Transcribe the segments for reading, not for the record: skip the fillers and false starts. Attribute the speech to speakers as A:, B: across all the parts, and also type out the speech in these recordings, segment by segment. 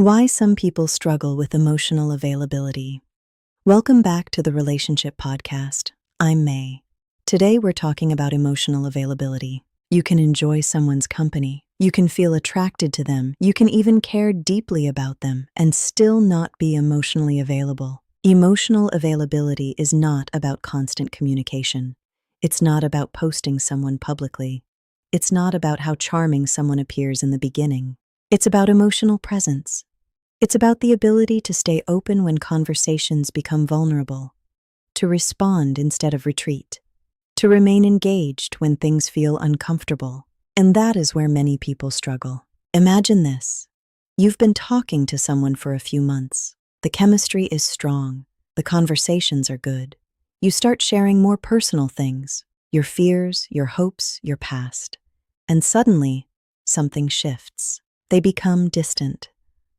A: Why some people struggle with emotional availability. Welcome back to the Relationship Podcast. I'm May. Today we're talking about emotional availability. You can enjoy someone's company. You can feel attracted to them. You can even care deeply about them and still not be emotionally available. Emotional availability is not about constant communication. It's not about posting someone publicly. It's not about how charming someone appears in the beginning. It's about emotional presence. It's about the ability to stay open when conversations become vulnerable, to respond instead of retreat, to remain engaged when things feel uncomfortable. And that is where many people struggle. Imagine this. You've been talking to someone for a few months. The chemistry is strong. The conversations are good. You start sharing more personal things, your fears, your hopes, your past. And suddenly, something shifts. They become distant.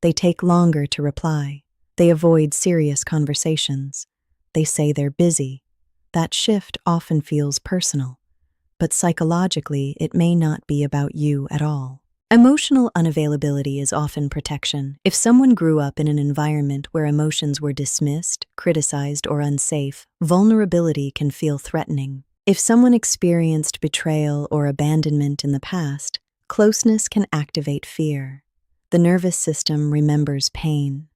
A: They take longer to reply. They avoid serious conversations. They say they're busy. That shift often feels personal, but psychologically, it may not be about you at all. Emotional unavailability is often protection. If someone grew up in an environment where emotions were dismissed, criticized, or unsafe, vulnerability can feel threatening. If someone experienced betrayal or abandonment in the past, closeness can activate fear. The nervous system remembers pain.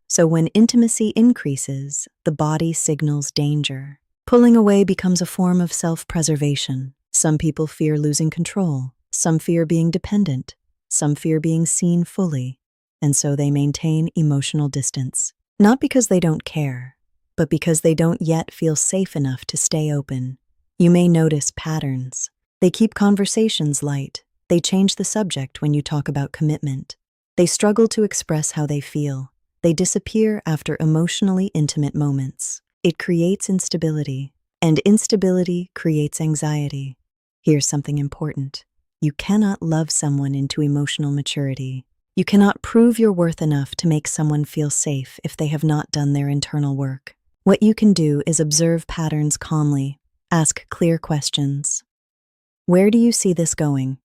A: So when intimacy increases, the body signals danger. Pulling away becomes a form of self-preservation. Some people fear losing control. Some fear being dependent. Some fear being seen fully. And so they maintain emotional distance. Not because they don't care, but because they don't yet feel safe enough to stay open. You may notice patterns. They keep conversations light. They change the subject when you talk about commitment. They struggle to express how they feel. They disappear after emotionally intimate moments. It creates instability, and instability creates anxiety. Here's something important. You cannot love someone into emotional maturity. You cannot prove your worth enough to make someone feel safe if they have not done their internal work. What you can do is observe patterns calmly. Ask clear questions. Where do you see this going?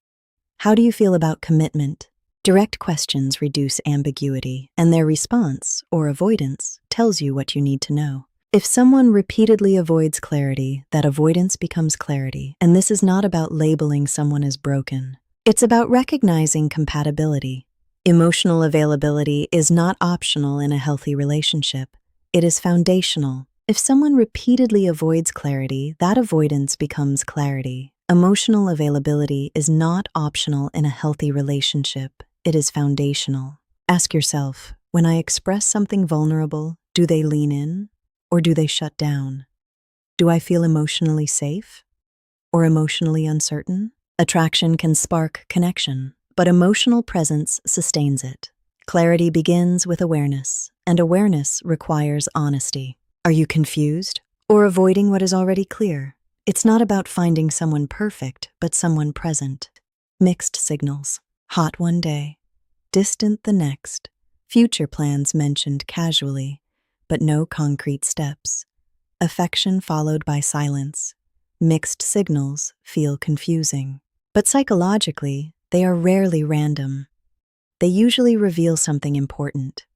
A: How do you feel about commitment? Direct questions reduce ambiguity, and their response, or avoidance, tells you what you need to know. If someone repeatedly avoids clarity, that avoidance becomes clarity, and this is not about labeling someone as broken. It's about recognizing compatibility. Emotional availability is not optional in a healthy relationship. It is foundational. If someone repeatedly avoids clarity, that avoidance becomes clarity. Emotional availability is not optional in a healthy relationship. It is foundational. Ask yourself, when I express something vulnerable, do they lean in or do they shut down? Do I feel emotionally safe or emotionally uncertain? Attraction can spark connection, but emotional presence sustains it. Clarity begins with awareness, and awareness requires honesty. Are you confused or avoiding what is already clear? It's not about finding someone perfect, but someone present. Mixed signals. Hot one day, distant the next. Future plans mentioned casually, but no concrete steps. Affection followed by silence. Mixed signals feel confusing. But psychologically, they are rarely random. They usually reveal something important.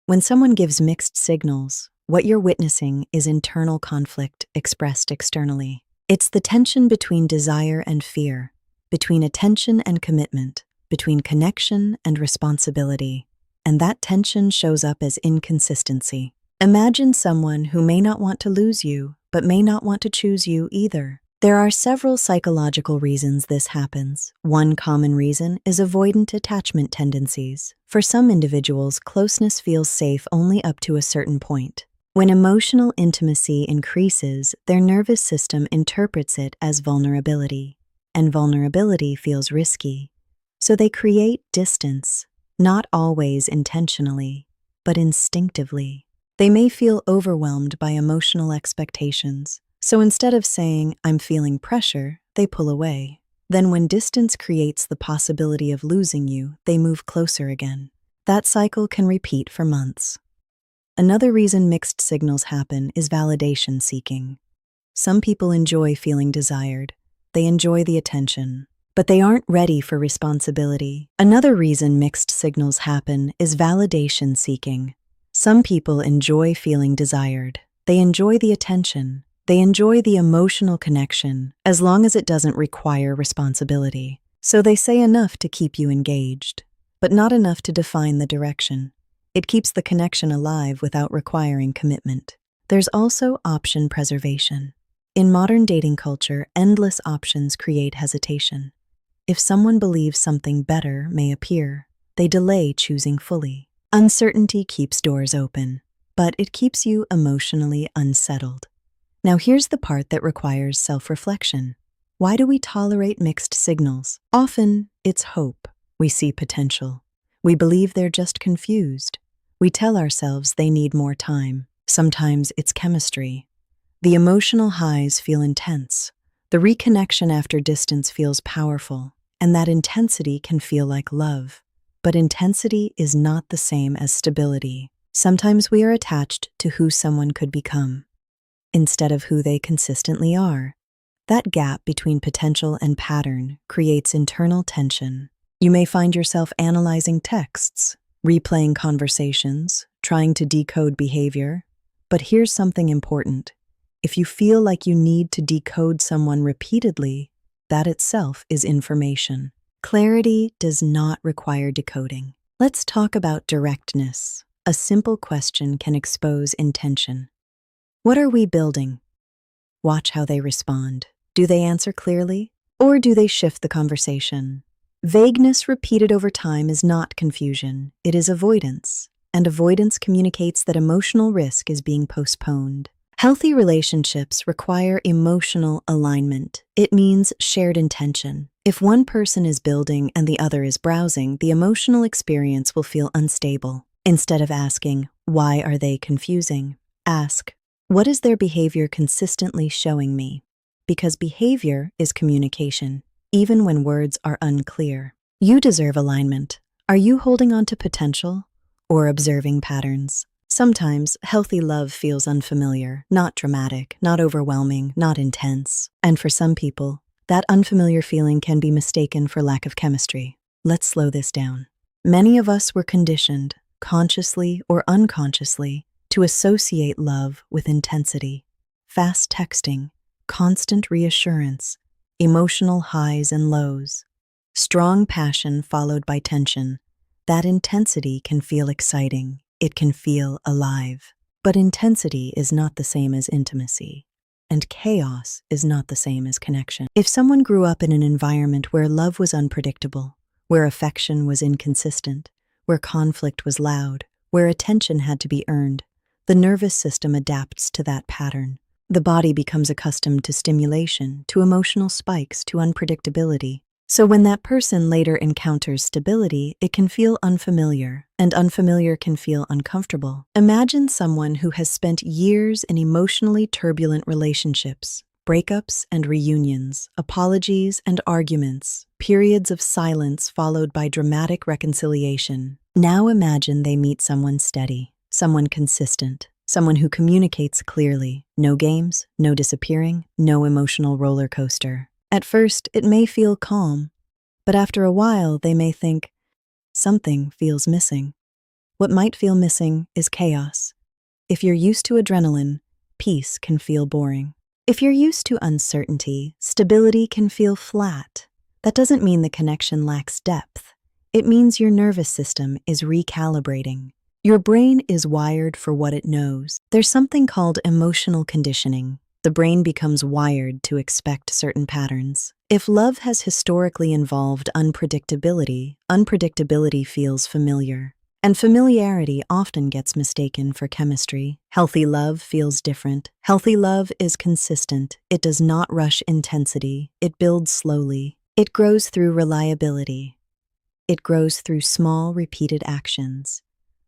A: When someone gives mixed signals, what you're witnessing is internal conflict expressed externally. It's the tension between desire and fear, between attention and commitment, between connection and responsibility. And that tension shows up as inconsistency. Imagine someone who may not want to lose you, but may not want to choose you either. There are several psychological reasons this happens. One common reason is avoidant attachment tendencies. For some individuals, closeness feels safe only up to a certain point. When emotional intimacy increases, their nervous system interprets it as vulnerability, and vulnerability feels risky. So they create distance, not always intentionally, but instinctively. They may feel overwhelmed by emotional expectations. So instead of saying, I'm feeling pressure, they pull away. Then when distance creates the possibility of losing you, they move closer again. That cycle can repeat for months. Another reason mixed signals happen is validation seeking. Some people enjoy feeling desired. They enjoy the attention. but they aren't ready for responsibility. Another reason mixed signals happen is validation seeking. Some people enjoy feeling desired. They enjoy the attention. They enjoy the emotional connection, as long as it doesn't require responsibility. So they say enough to keep you engaged, but not enough to define the direction. It keeps the connection alive without requiring commitment. There's also option preservation. In modern dating culture, endless options create hesitation. If someone believes something better may appear, they delay choosing fully. Uncertainty keeps doors open, but it keeps you emotionally unsettled. Now here's the part that requires self-reflection. Why do we tolerate mixed signals? Often, it's hope. We see potential. We believe they're just confused. We tell ourselves they need more time. Sometimes it's chemistry. The emotional highs feel intense. The reconnection after distance feels powerful, and that intensity can feel like love. But intensity is not the same as stability. Sometimes we are attached to who someone could become, instead of who they consistently are. That gap between potential and pattern creates internal tension. You may find yourself analyzing texts, replaying conversations, trying to decode behavior. But here's something important. If you feel like you need to decode someone repeatedly, that itself is information. Clarity does not require decoding. Let's talk about directness. A simple question can expose intention. What are we building? Watch how they respond. Do they answer clearly, or do they shift the conversation? Vagueness repeated over time is not confusion, it is avoidance, and avoidance communicates that emotional risk is being postponed. Healthy relationships require emotional alignment. It means shared intention. If one person is building and the other is browsing, the emotional experience will feel unstable. Instead of asking, why are they confusing? Ask, what is their behavior consistently showing me? Because behavior is communication, even when words are unclear. You deserve alignment. Are you holding on to potential or observing patterns? Sometimes healthy love feels unfamiliar, not dramatic, not overwhelming, not intense. And for some people, that unfamiliar feeling can be mistaken for lack of chemistry. Let's slow this down. Many of us were conditioned, consciously or unconsciously, to associate love with intensity, fast texting, constant reassurance, emotional highs and lows, strong passion followed by tension. That intensity can feel exciting. It can feel alive. But intensity is not the same as intimacy, and chaos is not the same as connection. If someone grew up in an environment where love was unpredictable, where affection was inconsistent, where conflict was loud, where attention had to be earned, the nervous system adapts to that pattern. The body becomes accustomed to stimulation, to emotional spikes, to unpredictability. So when that person later encounters stability, it can feel unfamiliar, and unfamiliar can feel uncomfortable. Imagine someone who has spent years in emotionally turbulent relationships, breakups and reunions, apologies and arguments, periods of silence followed by dramatic reconciliation. Now imagine they meet someone steady, someone consistent, someone who communicates clearly. No games, no disappearing, no emotional roller coaster. At first, it may feel calm, but after a while, they may think, something feels missing. What might feel missing is chaos. If you're used to adrenaline, peace can feel boring. If you're used to uncertainty, stability can feel flat. That doesn't mean the connection lacks depth. It means your nervous system is recalibrating. Your brain is wired for what it knows. There's something called emotional conditioning. The brain becomes wired to expect certain patterns. If love has historically involved unpredictability, unpredictability feels familiar. And familiarity often gets mistaken for chemistry. Healthy love feels different. Healthy love is consistent. It does not rush intensity. It builds slowly. It grows through reliability. It grows through small, repeated actions,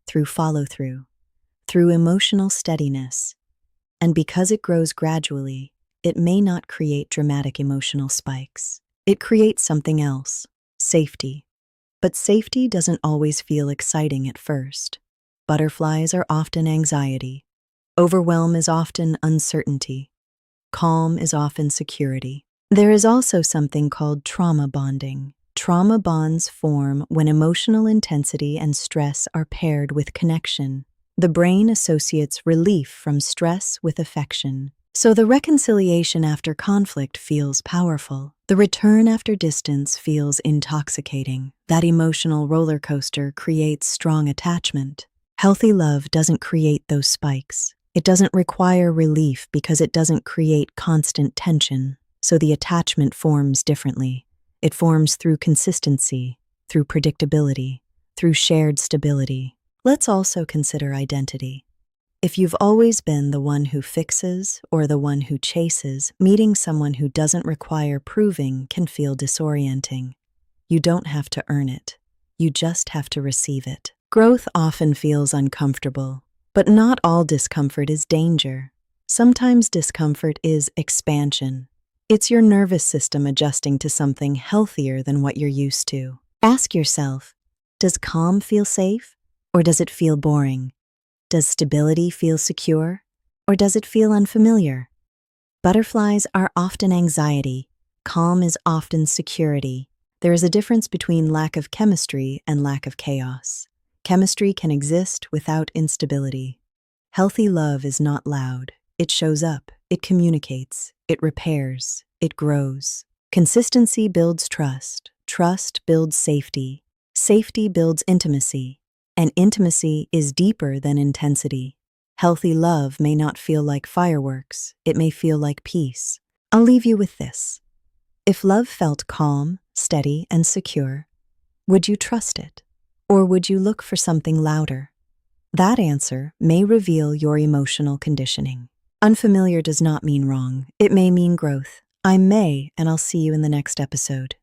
A: through follow-through, through emotional steadiness. And because it grows gradually, it may not create dramatic emotional spikes. It creates something else, safety. But safety doesn't always feel exciting at first. Butterflies are often anxiety. Overwhelm is often uncertainty. Calm is often security. There is also something called trauma bonding. Trauma bonds form when emotional intensity and stress are paired with connection. The brain associates relief from stress with affection. So the reconciliation after conflict feels powerful. The return after distance feels intoxicating. That emotional roller coaster creates strong attachment. Healthy love doesn't create those spikes. It doesn't require relief because it doesn't create constant tension. So the attachment forms differently. It forms through consistency, through predictability, through shared stability. Let's also consider identity. If you've always been the one who fixes or the one who chases, meeting someone who doesn't require proving can feel disorienting. You don't have to earn it. You just have to receive it. Growth often feels uncomfortable, but not all discomfort is danger. Sometimes discomfort is expansion. It's your nervous system adjusting to something healthier than what you're used to. Ask yourself, does calm feel safe or does it feel boring? Does stability feel secure or does it feel unfamiliar? Butterflies are often anxiety. Calm is often security. There is a difference between lack of chemistry and lack of chaos. Chemistry can exist without instability. Healthy love is not loud. It shows up, it communicates, it repairs, it grows. Consistency builds trust. Trust builds safety. Safety builds intimacy. And intimacy is deeper than intensity. Healthy love may not feel like fireworks. It may feel like peace. I'll leave you with this. If love felt calm, steady, and secure, would you trust it? Or would you look for something louder? That answer may reveal your emotional conditioning. Unfamiliar does not mean wrong. It may mean growth. I'm May, and I'll see you in the next episode.